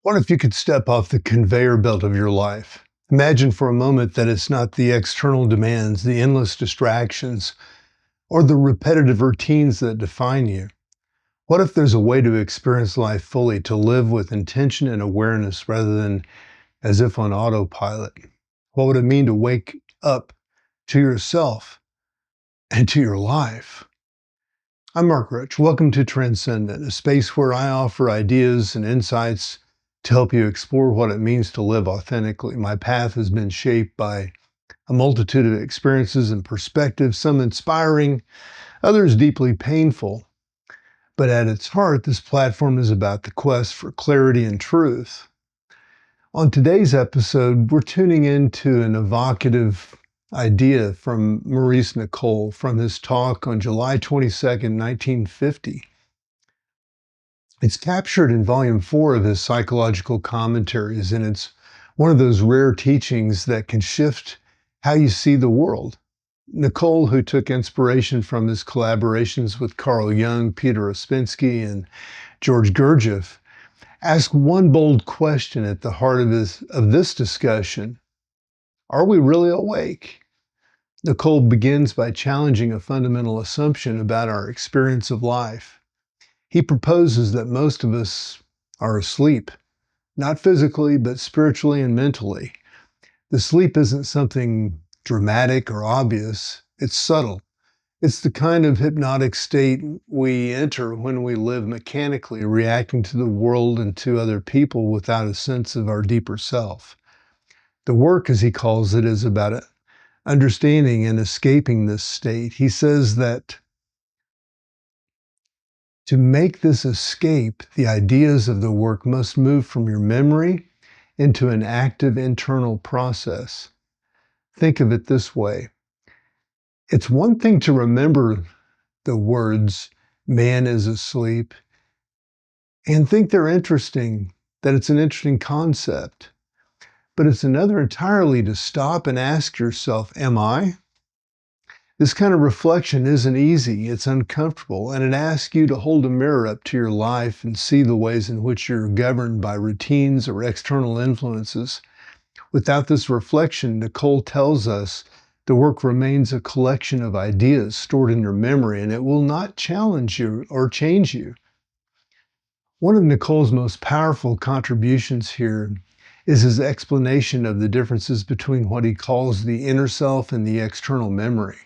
What if you could step off the conveyor belt of your life? Imagine for a moment that it's not the external demands, the endless distractions, or the repetitive routines that define you. What if there's a way to experience life fully, to live with intention and awareness rather than as if on autopilot? What would it mean to wake up to yourself and to your life? I'm Mark Rich. Welcome to Transcendent, a space where I offer ideas and insights to help you explore what it means to live authentically. My path has been shaped by a multitude of experiences and perspectives, some inspiring, others deeply painful. But at its heart, this platform is about the quest for clarity and truth. On today's episode, we're tuning into an evocative idea from Maurice Nicoll from his talk on July 22nd, 1950. It's captured in volume 4 of his psychological commentaries, and it's one of those rare teachings that can shift how you see the world. Nicoll, who took inspiration from his collaborations with Carl Jung, Peter Ouspensky, and George Gurdjieff, asked one bold question at the heart of this discussion. Are we really awake? Nicoll begins by challenging a fundamental assumption about our experience of life. He proposes that most of us are asleep, not physically, but spiritually and mentally. The sleep isn't something dramatic or obvious, it's subtle. It's the kind of hypnotic state we enter when we live mechanically, reacting to the world and to other people without a sense of our deeper self. The work, as he calls it, is about understanding and escaping this state. He says that to make this escape, the ideas of the work must move from your memory into an active internal process. Think of it this way. It's one thing to remember the words, man is asleep, and think they're interesting, that it's an interesting concept. But it's another entirely to stop and ask yourself, am I? This kind of reflection isn't easy, it's uncomfortable, and it asks you to hold a mirror up to your life and see the ways in which you're governed by routines or external influences. Without this reflection, Nicoll tells us the work remains a collection of ideas stored in your memory, and it will not challenge you or change you. One of Nicoll's most powerful contributions here is his explanation of the differences between what he calls the inner self and the external memory.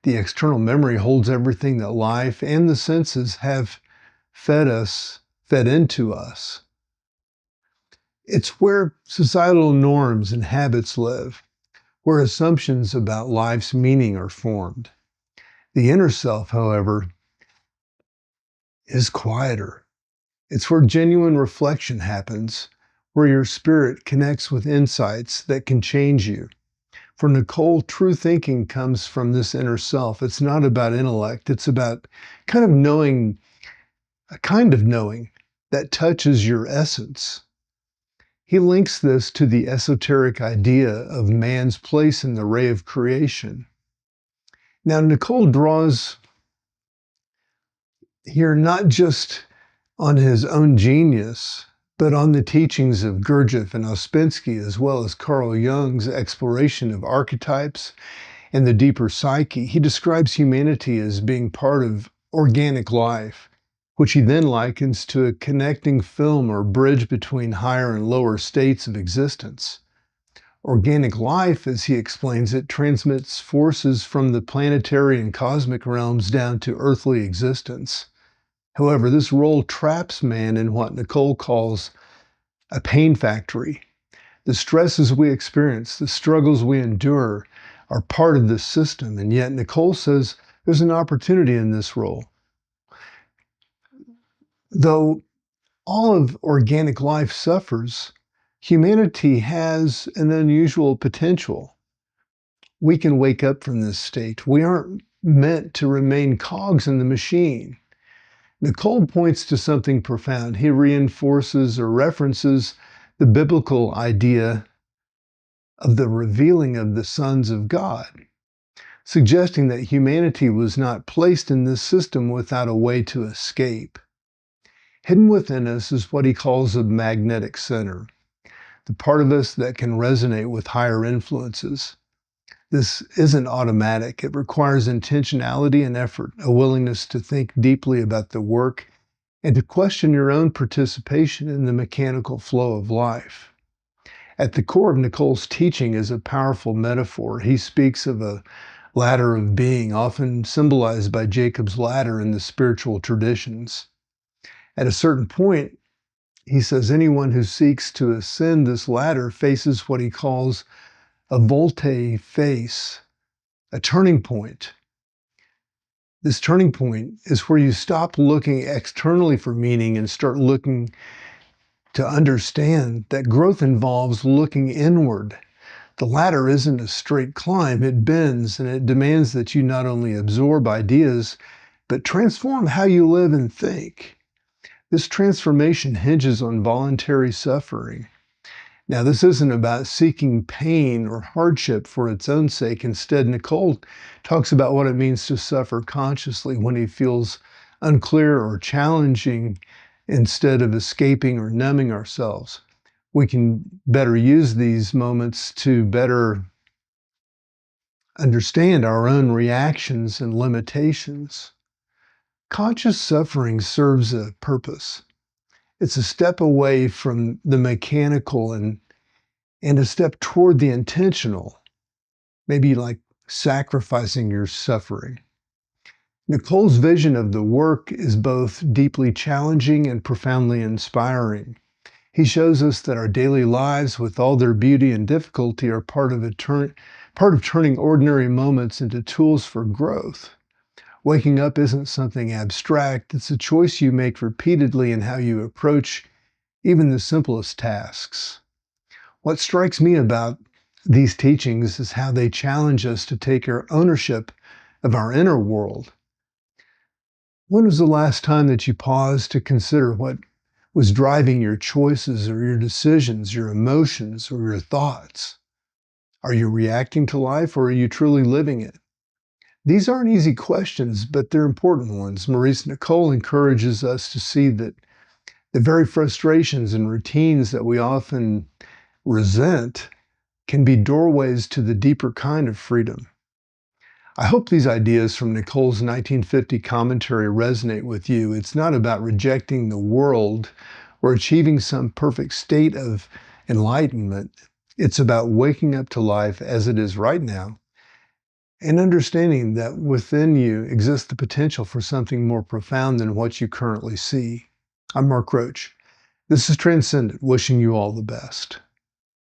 The external memory holds everything that life and the senses have fed into us. It's where societal norms and habits live, where assumptions about life's meaning are formed. The inner self, however, is quieter. It's where genuine reflection happens, where your spirit connects with insights that can change you. For Nicoll, true thinking comes from this inner self. It's not about intellect. It's about a kind of knowing that touches your essence. He links this to the esoteric idea of man's place in the ray of creation. Now, Nicoll draws here not just on his own genius, but on the teachings of Gurdjieff and Ouspensky, as well as Carl Jung's exploration of archetypes and the deeper psyche. He describes humanity as being part of organic life, which he then likens to a connecting film or bridge between higher and lower states of existence. Organic life, as he explains it, transmits forces from the planetary and cosmic realms down to earthly existence. However, this role traps man in what Nicoll calls a pain factory. The stresses we experience, the struggles we endure, are part of this system, and yet Nicoll says there's an opportunity in this role. Though all of organic life suffers, humanity has an unusual potential. We can wake up from this state. We aren't meant to remain cogs in the machine. Nicoll points to something profound. He reinforces or references the biblical idea of the revealing of the sons of God, suggesting that humanity was not placed in this system without a way to escape. Hidden within us is what he calls a magnetic center, the part of us that can resonate with higher influences. This isn't automatic. It requires intentionality and effort, a willingness to think deeply about the work and to question your own participation in the mechanical flow of life. At the core of Nicole's teaching is a powerful metaphor. He speaks of a ladder of being, often symbolized by Jacob's ladder in the spiritual traditions. At a certain point, he says anyone who seeks to ascend this ladder faces what he calls a volte-face, a turning point. This turning point is where you stop looking externally for meaning and start looking to understand that growth involves looking inward. The ladder isn't a straight climb, it bends, and it demands that you not only absorb ideas, but transform how you live and think. This transformation hinges on voluntary suffering. Now, this isn't about seeking pain or hardship for its own sake. Instead, Nicole talks about what it means to suffer consciously when he feels unclear or challenging instead of escaping or numbing ourselves. We can better use these moments to better understand our own reactions and limitations. Conscious suffering serves a purpose. It's a step away from the mechanical and a step toward the intentional, maybe like sacrificing your suffering. Nicole's vision of the work is both deeply challenging and profoundly inspiring. He shows us that our daily lives, with all their beauty and difficulty, are part of turning ordinary moments into tools for growth. Waking up isn't something abstract, it's a choice you make repeatedly in how you approach even the simplest tasks. What strikes me about these teachings is how they challenge us to take our ownership of our inner world. When was the last time that you paused to consider what was driving your choices or your decisions, your emotions, or your thoughts? Are you reacting to life or are you truly living it? These aren't easy questions, but they're important ones. Maurice Nicole encourages us to see that the very frustrations and routines that we often resent can be doorways to the deeper kind of freedom. I hope these ideas from Nicole's 1950 commentary resonate with you. It's not about rejecting the world or achieving some perfect state of enlightenment. It's about waking up to life as it is right now and understanding that within you exists the potential for something more profound than what you currently see. I'm Mark Roach. This is Transcendent, wishing you all the best.